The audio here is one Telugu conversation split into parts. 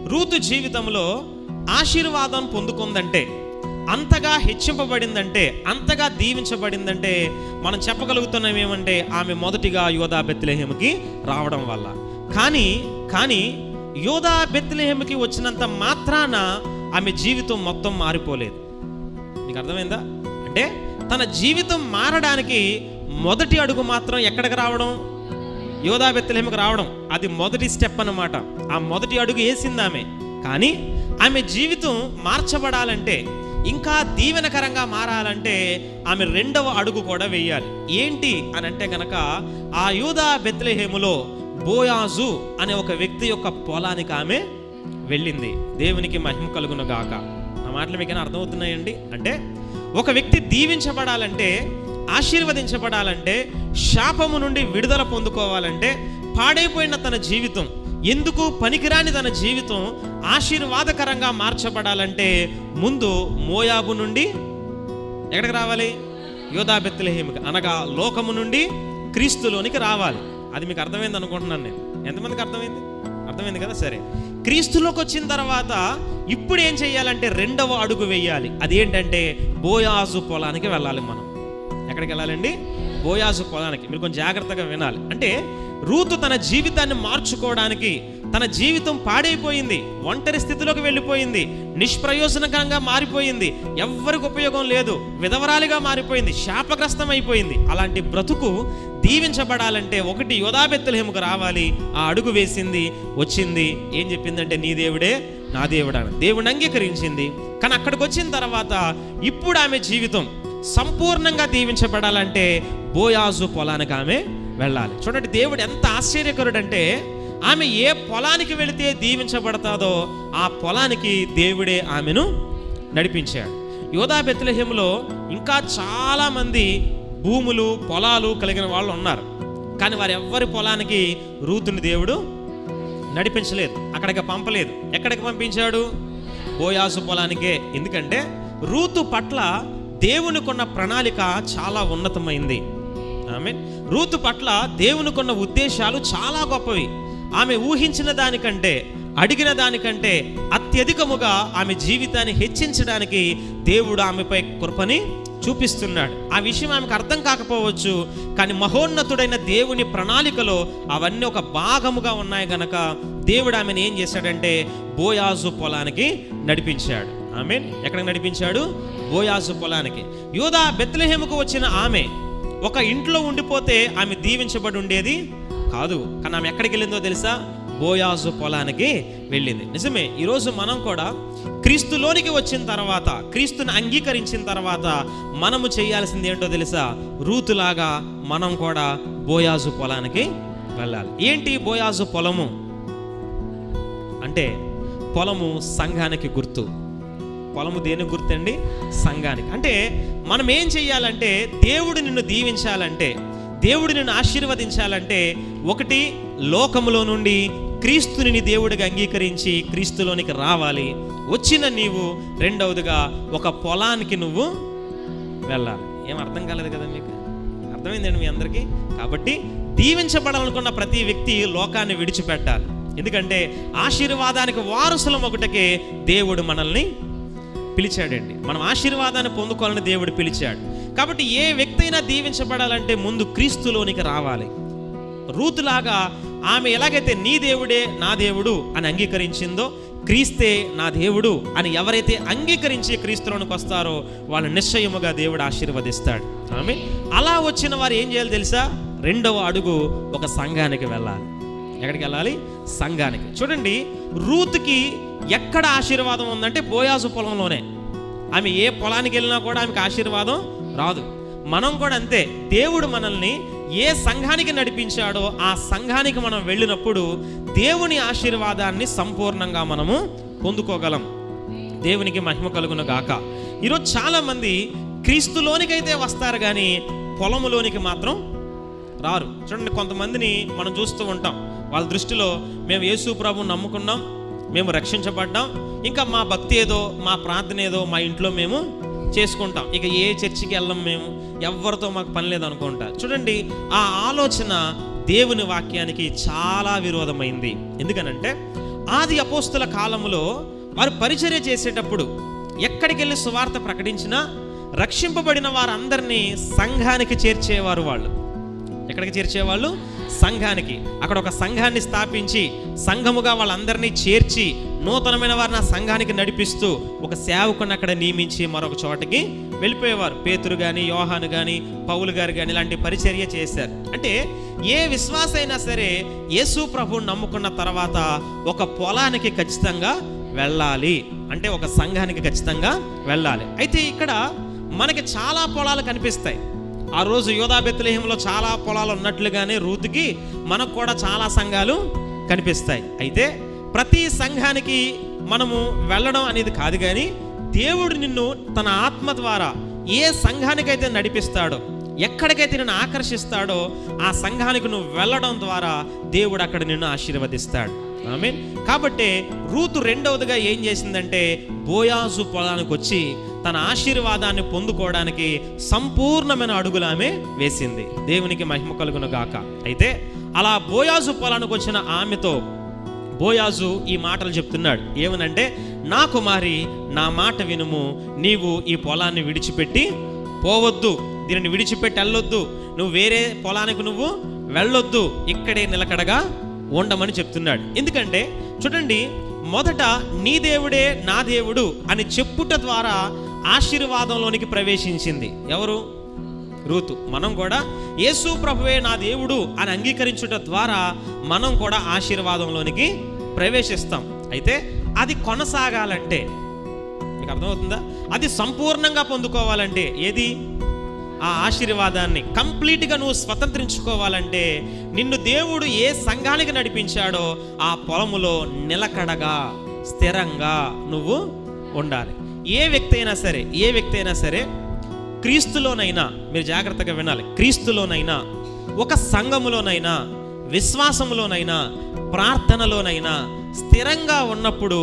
రూతు జీవితంలో ఆశీర్వాదం పొందుకుందంటే, అంతగా హెచ్చింపబడిందంటే, అంతగా దీవించబడిందంటే మనం చెప్పగలుగుతున్నాం ఏమంటే ఆమె మొదటిగా యోధా బెత్లెహేముకి రావడం వల్ల. కానీ యోధా బెత్లెహేముకి వచ్చినంత మాత్రాన ఆమె జీవితం మొత్తం మారిపోలేదు. మీకు అర్థమైందా? అంటే తన జీవితం మారడానికి మొదటి అడుగు మాత్రం ఎక్కడికి రావడం? యోధా బెత్లెహేముకి రావడం. అది మొదటి స్టెప్ అన్నమాట. ఆ మొదటి అడుగు వేసింది ఆమె. కానీ ఆమె జీవితం మార్చబడాలంటే, ఇంకా దీవెనకరంగా మారాలంటే ఆమె రెండవ అడుగు కూడా వేయాలి. ఏంటి అని అంటే కనుక, ఆ యూదా బెత్లెహేములో బోయాజు అనే ఒక వ్యక్తి యొక్క పొలానికి ఆమె వెళ్ళింది. దేవునికి మహిమ కలుగును గాక. నా మాటలు మీకైనా అర్థమవుతున్నాయండి? అంటే ఒక వ్యక్తి దీవించబడాలంటే, ఆశీర్వదించబడాలంటే, శాపము నుండి విడుదల పొందుకోవాలంటే, పాడైపోయిన తన జీవితం, ఎందుకు పనికిరాని తన జీవితం ఆశీర్వాదకరంగా మార్చబడాలంటే ముందు మోయాబు నుండి ఎక్కడికి రావాలి? యోధా బెత్లెహేముకి, అనగా లోకము నుండి క్రీస్తులోనికి రావాలి. అది మీకు అర్థమైంది అనుకుంటున్నాను నేను. ఎంతమందికి అర్థమైంది కదా? సరే, క్రీస్తులోకి వచ్చిన తర్వాత ఇప్పుడు ఏం చేయాలంటే రెండవ అడుగు వేయాలి. అదేంటంటే బోయాజు పొలానికి వెళ్ళాలి. మనం ఎక్కడికి వెళ్ళాలండి? బోయాజు పొలానికి. మీరు కొంచెం జాగ్రత్తగా వినాలి. అంటే రూతు తన జీవితాన్ని మార్చుకోవడానికి, తన జీవితం పాడైపోయింది, ఒంటరి స్థితిలోకి వెళ్ళిపోయింది, నిష్ప్రయోజనకరంగా మారిపోయింది, ఎవ్వరికి ఉపయోగం లేదు, విధవరాలిగా మారిపోయింది, శాపగ్రస్తం అయిపోయింది. అలాంటి బ్రతుకు దీవించబడాలంటే ఒకటి యోధా బెత్లెహేముకు రావాలి. ఆ అడుగు వేసింది, వచ్చింది. ఏం చెప్పిందంటే నీ దేవుడే నా దేవుడా, దేవుని అంగీకరించింది. కానీ అక్కడికి వచ్చిన తర్వాత ఇప్పుడు ఆమె జీవితం సంపూర్ణంగా దీవించబడాలంటే బోయాజు పొలానికి ఆమె వెళ్ళాలి. చూడండి, దేవుడు ఎంత ఆశ్చర్యకరుడంటే ఆమె ఏ పొలానికి వెళితే దీవించబడతాదో ఆ పొలానికి దేవుడే ఆమెను నడిపించాడు. యోధా బెత్లెహేములో ఇంకా చాలా మంది భూములు, పొలాలు కలిగిన వాళ్ళు ఉన్నారు. కానీ వారు ఎవ్వరి పొలానికి రూతుని దేవుడు నడిపించలేదు, అక్కడికి పంపలేదు. ఎక్కడికి పంపించాడు? బోయాజు పొలానికే. ఎందుకంటే రూతు పట్ల దేవునికున్న ప్రణాళిక చాలా ఉన్నతమైంది. ఆమేన్. రూతు పట్ల దేవునికున్న ఉద్దేశాలు చాలా గొప్పవి. ఆమె ఊహించిన దానికంటే, అడిగిన దానికంటే అత్యధికముగా ఆమె జీవితాన్ని హెచ్చించడానికి దేవుడు ఆమెపై కృపని చూపిస్తున్నాడు. ఆ విషయం ఆమెకు అర్థం కాకపోవచ్చు, కానీ మహోన్నతుడైన దేవుని ప్రణాళికలో అవన్నీ ఒక భాగముగా ఉన్నాయి గనక దేవుడు ఆమెను ఏం చేశాడంటే బోయాజు పొలానికి నడిపించాడు. ఆమేన్. ఎక్కడికి నడిపించాడు? బోయాజు పొలానికి. యోధా బెత్లెహేముకు వచ్చిన ఆమె ఒక ఇంట్లో ఉండిపోతే ఆమె దీవించబడి ఉండేది కాదు. కానీ ఆమె ఎక్కడికి వెళ్ళిందో తెలుసా? బోయాజు పొలానికి వెళ్ళింది. నిజమే, ఈరోజు మనం కూడా క్రీస్తులోనికి వచ్చిన తర్వాత, క్రీస్తుని అంగీకరించిన తర్వాత మనము చేయాల్సింది ఏంటో తెలుసా? రూతులాగా మనం కూడా బోయాజు పొలానికి వెళ్ళాలి. ఏంటి బోయాజు పొలము అంటే? పొలము సంఘానికి గుర్తు. పొలము దేనికి గుర్తండి? సంఘానికి. అంటే మనం ఏం చెయ్యాలంటే, దేవుడు నిన్ను దీవించాలంటే, దేవుడు నిన్ను ఆశీర్వదించాలంటే, ఒకటి లోకములో నుండి క్రీస్తుని దేవుడిగా అంగీకరించి క్రీస్తులోనికి రావాలి. వచ్చిన నీవు రెండవదిగా ఒక పొలానికి నువ్వు వెళ్ళాలి. ఏం అర్థం కాలేదు కదా మీకు? అర్థమైందండి మీ అందరికీ? కాబట్టి దీవించబడాలనుకున్న ప్రతి వ్యక్తి లోకాన్ని విడిచిపెట్టాలి. ఎందుకంటే ఆశీర్వాదానికి వారసులం ఒకటికే దేవుడు మనల్ని పిలిచాడండి. మనం ఆశీర్వాదాన్ని పొందుకోవాలని దేవుడు పిలిచాడు. కాబట్టి ఏ వ్యక్తి అయినా దీవించబడాలంటే ముందు క్రీస్తులోనికి రావాలి. రూతులాగా ఆమె ఎలాగైతే నీ దేవుడే నా దేవుడు అని అంగీకరించిందో, క్రీస్తే నా దేవుడు అని ఎవరైతే అంగీకరించి క్రీస్తులోనికి వస్తారో వాళ్ళు నిశ్చయముగా దేవుడు ఆశీర్వదిస్తాడు. ఆమేన్. అలా వచ్చిన వారు ఏం చేయాలి తెలుసా? రెండవ అడుగు ఒక సంఘానికి వెళ్ళాలి. ఎక్కడికి వెళ్ళాలి? సంఘానికి. చూడండి, రూతుకి ఎక్కడ ఆశీర్వాదం ఉందంటే బోయాజు పొలంలోనే. ఆమె ఏ పొలానికి వెళ్ళినా కూడా ఆమెకు ఆశీర్వాదం రాదు. మనం కూడా అంతే. దేవుడు మనల్ని ఏ సంఘానికి నడిపించాడో ఆ సంఘానికి మనం వెళ్ళినప్పుడు దేవుని ఆశీర్వాదాన్ని సంపూర్ణంగా మనము పొందుకోగలం. దేవునికి మహిమ కలుగును గాక. ఈరోజు చాలా మంది క్రీస్తులోనికైతే వస్తారు కానీ పొలములోనికి మాత్రం రారు. చూడండి, కొంతమందిని మనం చూస్తూ ఉంటాం. వాళ్ళ దృష్టిలో మేము యేసు ప్రభువుని నమ్ముకున్నాం, మేము రక్షించబడ్డాం, ఇంకా మా భక్తి ఏదో, మా ప్రార్థన ఏదో మా ఇంట్లో మేము చేసుకుంటాం, ఇక ఏ చర్చికి వెళ్ళం, మేము ఎవరితో మాకు పని లేదు అనుకుంటా. చూడండి, ఆ ఆలోచన దేవుని వాక్యానికి చాలా విరోధమైంది. ఎందుకనంటే ఆది అపోస్తుల కాలములో వారు పరిచర్య చేసేటప్పుడు ఎక్కడికి వెళ్ళి సువార్త ప్రకటించినా రక్షింపబడిన వారందరినీ సంఘానికి చేర్చేవారు. వాళ్ళు ఎక్కడికి చేర్చేవాళ్ళు? సంఘానికి. అక్కడ ఒక సంఘాన్ని స్థాపించి సంఘముగా వాళ్ళందరినీ చేర్చి నూతనమైన వారిని ఆ సంఘానికి నడిపిస్తూ ఒక సేవకుని అక్కడ నియమించి మరొక చోటకి వెళ్ళిపోయేవారు. పేతురు కానీ, యోహాను కానీ, పౌలు గారు కానీ ఇలాంటి పరిచర్య చేశారు. అంటే ఏ విశ్వాస అయినా సరే యేసు ప్రభువుని నమ్ముకున్న తర్వాత ఒక పొలానికి ఖచ్చితంగా వెళ్ళాలి, అంటే ఒక సంఘానికి ఖచ్చితంగా వెళ్ళాలి. అయితే ఇక్కడ మనకి చాలా పొలాలు కనిపిస్తాయి. ఆ రోజు యోధా బెత్లెహేములో చాలా పొలాలు ఉన్నట్లుగానే రూతుకి మనకు కూడా చాలా సంఘాలు కనిపిస్తాయి. అయితే ప్రతి సంఘానికి మనము వెళ్ళడం అనేది కాదు, కానీ దేవుడు నిన్ను తన ఆత్మ ద్వారా ఏ సంఘానికైతే నడిపిస్తాడో, ఎక్కడికైతే నిన్ను ఆకర్షిస్తాడో ఆ సంఘానికి నువ్వు వెళ్ళడం ద్వారా దేవుడు అక్కడ నిన్ను ఆశీర్వదిస్తాడు. ఆమేన్. కాబట్టి రూతు రెండవదిగా ఏం చేసిందంటే బోయాజు పొలానికి వచ్చి తన ఆశీర్వాదాన్ని పొందుకోవడానికి సంపూర్ణమైన అడుగులు ఆమె వేసింది. దేవునికి మహిమ కలుగును గాక. అయితే అలా బోయాజు పొలానికి వచ్చిన ఆమెతో బోయాజు ఈ మాటలు చెప్తున్నాడు. ఏమనంటే, నా కుమారి, నా మాట వినుము, నీవు ఈ పొలాన్ని విడిచిపెట్టి పోవద్దు, దీనిని విడిచిపెట్టి వెళ్ళొద్దు, నువ్వు వేరే పొలానికి నువ్వు వెళ్ళొద్దు, ఇక్కడే నిలకడగా ఉండమని చెప్తున్నాడు. ఎందుకంటే చూడండి, మొదట నీ దేవుడే నా దేవుడు అని చెప్పుట ద్వారా ఆశీర్వాదంలోనికి ప్రవేశించింది. ఎవరు? రూతు. మనం కూడా యేసు ప్రభువే నా దేవుడు అని అంగీకరించుట ద్వారా మనం కూడా ఆశీర్వాదంలోనికి ప్రవేశిస్తాం. అయితే అది కొనసాగాలంటే, మీకు అర్థమవుతుందా? అది సంపూర్ణంగా పొందుకోవాలంటే ఏది? ఆ ఆశీర్వాదాన్ని కంప్లీట్గా నువ్వు స్వతంత్రించుకోవాలంటే నిన్ను దేవుడు ఏ సంఘానికి నడిపించాడో ఆ పొలములో నిలకడగా స్థిరంగా నువ్వు ఉండాలి. ఏ వ్యక్తి అయినా సరే క్రీస్తులోనైనా, మీరు జాగ్రత్తగా వినాలి, క్రీస్తులోనైనా, ఒక సంఘములోనైనా, విశ్వాసములోనైనా, ప్రార్థనలోనైనా స్థిరంగా ఉన్నప్పుడు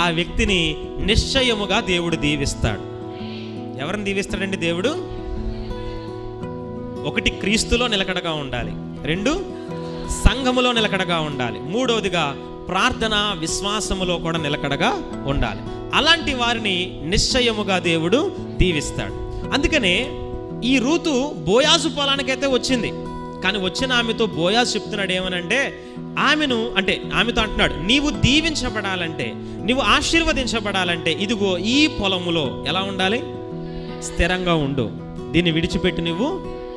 ఆ వ్యక్తిని నిశ్చయముగా దేవుడు దీవిస్తాడు. ఎవరిని దీవిస్తాడండి దేవుడు? ఒకటి, క్రీస్తులో నిలకడగా ఉండాలి. రెండు, సంఘములో నిలకడగా ఉండాలి. మూడవదిగా ప్రార్థన విశ్వాసములో కూడా నిలకడగా ఉండాలి. అలాంటి వారిని నిశ్చయముగా దేవుడు దీవిస్తాడు. అందుకనే ఈ రూతు బోయాజు పొలానికైతే వచ్చింది, కానీ వచ్చిన ఆమెతో బోయాజు చెప్తున్నాడు ఏమనంటే, ఆమెతో అంటున్నాడు, నీవు దీవించబడాలంటే, నీవు ఆశీర్వదించబడాలంటే ఇదిగో ఈ పొలములో ఎలా ఉండాలి? స్థిరంగా ఉండు, దీన్ని విడిచిపెట్టి నువ్వు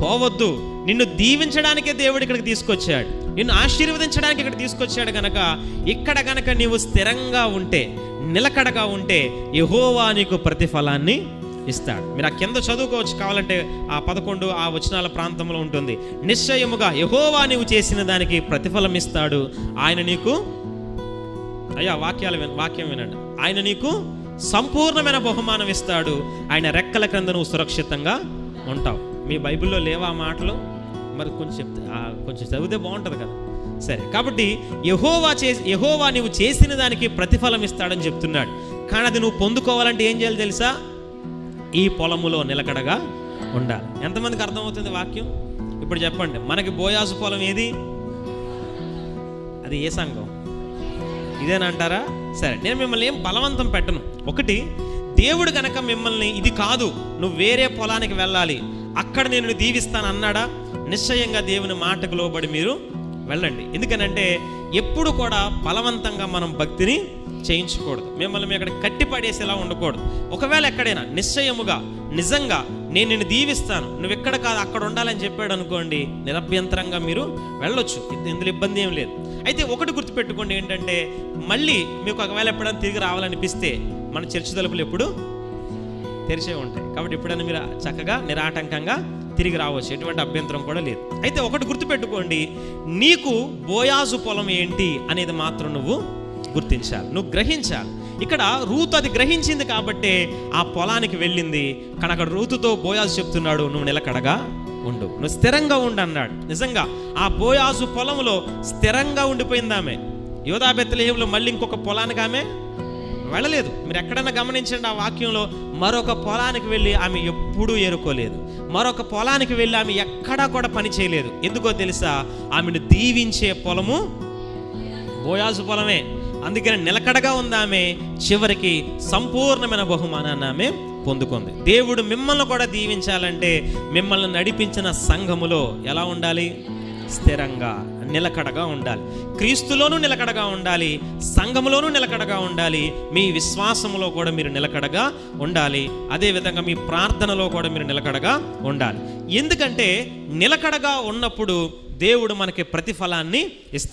పోవద్దు. నిన్ను దీవించడానికే దేవుడు ఇక్కడికి తీసుకొచ్చాడు, నిన్ను ఆశీర్వదించడానికి ఇక్కడ తీసుకొచ్చాడు. గనక ఇక్కడ గనక నీవు స్థిరంగా ఉంటే, నిలకడగా ఉంటే యెహోవా నీకు ప్రతిఫలాన్ని ఇస్తాడు. మీరు ఆ కింద చదువుకోవచ్చు కావాలంటే, ఆ 11 ఆ వచనాల ప్రాంతంలో ఉంటుంది. నిశ్చయముగా యెహోవా నీవు చేసిన దానికి ప్రతిఫలం ఇస్తాడు, ఆయన నీకు, వాక్యం వినండి, ఆయన నీకు సంపూర్ణమైన బహుమానం ఇస్తాడు, ఆయన రెక్కల క్రింద నువ్వు సురక్షితంగా ఉంటావు. మీ బైబిల్లో లేవా ఆ మాటలు? మరి కొంచెం చదివితే బాగుంటుంది కదా. సరే, కాబట్టి యెహోవా నీవు చేసిన దానికి ప్రతిఫలం ఇస్తాడని చెప్తున్నాడు. కానీ అది నువ్వు పొందుకోవాలంటే ఏం చేయాలి తెలుసా? ఈ పొలములో నిలకడగా ఉండాలి. ఎంతమందికి అర్థమవుతుంది వాక్యం? ఇప్పుడు చెప్పండి, మనకి బోయాజు పొలం ఏది? అది ఏ సంఘం? ఇదేనంటారా? సరే, నేను మిమ్మల్ని ఏం బలవంతం పెట్టను. ఒకటి, దేవుడు గనక మిమ్మల్ని ఇది కాదు, నువ్వు వేరే పొలానికి వెళ్ళాలి, అక్కడ నేను దీవిస్తాను అన్నాడా, నిశ్చయంగా దేవుని మాటకు లోబడి మీరు వెళ్ళండి. ఎందుకనంటే ఎప్పుడు కూడా బలవంతంగా మనం భక్తిని చేయించకూడదు, మిమ్మల్ని అక్కడ కట్టిపడేసేలా ఉండకూడదు. ఒకవేళ ఎక్కడైనా నిశ్చయముగా నిజంగా నేను నిన్ను దీవిస్తాను, నువ్వు ఎక్కడ కాదు అక్కడ ఉండాలని చెప్పాడు అనుకోండి, నిరభ్యంతరంగా మీరు వెళ్ళొచ్చు, ఇందులో ఇబ్బంది ఏం లేదు. అయితే ఒకటి గుర్తుపెట్టుకోండి, ఏంటంటే మళ్ళీ మీకు ఒకవేళ ఎప్పుడైనా తిరిగి రావాలనిపిస్తే మన చర్చి తలుపులు ఎప్పుడు తెరిచే ఉంటాయి. కాబట్టి ఎప్పుడైనా మీరు చక్కగా నిరాటంకంగా తిరిగి రావచ్చు, ఎటువంటి అభ్యంతరం కూడా లేదు. అయితే ఒకటి గుర్తుపెట్టుకోండి, నీకు బోయాజు పొలం ఏంటి అనేది మాత్రం నువ్వు గుర్తించాలి, నువ్వు గ్రహించాలి. ఇక్కడ రూతు అది గ్రహించింది కాబట్టే ఆ పొలానికి వెళ్ళింది. కానీ అక్కడ రూతుతో బోయాజు చెప్తున్నాడు, నువ్వు నిలకడగా ఉండు, నువ్వు స్థిరంగా ఉండు అన్నాడు. నిజంగా ఆ బోయాజు పొలంలో స్థిరంగా ఉండిపోయింది ఆమె. యోధా బెత్లెహేములో మళ్ళీ ఇంకొక పొలానికి ఆమె వెళ్ళలేదు. మీరు ఎక్కడైనా గమనించండి, ఆ వాక్యంలో మరొక పొలానికి వెళ్ళి ఆమె ఎప్పుడూ ఏరుకోలేదు, మరొక పొలానికి వెళ్ళి ఆమె ఎక్కడా కూడా పని చేయలేదు. ఎందుకో తెలుసా? ఆమెను దీవించే పొలము బోయాజు పొలమే. అందుకని నిలకడగా ఉందామె చివరికి సంపూర్ణమైన బహుమానాన్ని ఆమె పొందుకుంది. దేవుడు మిమ్మల్ని కూడా దీవించాలంటే మిమ్మల్ని నడిపించిన సంఘములో ఎలా ఉండాలి? స్థిరంగా నిలకడగా ఉండాలి. క్రీస్తులోనూ నిలకడగా ఉండాలి, సంఘములోనూ నిలకడగా ఉండాలి, మీ విశ్వాసములో కూడా మీరు నిలకడగా ఉండాలి, అదేవిధంగా మీ ప్రార్థనలో కూడా మీరు నిలకడగా ఉండాలి. ఎందుకంటే నిలకడగా ఉన్నప్పుడు దేవుడు మనకి ప్రతిఫలాన్ని ఇస్తాడు.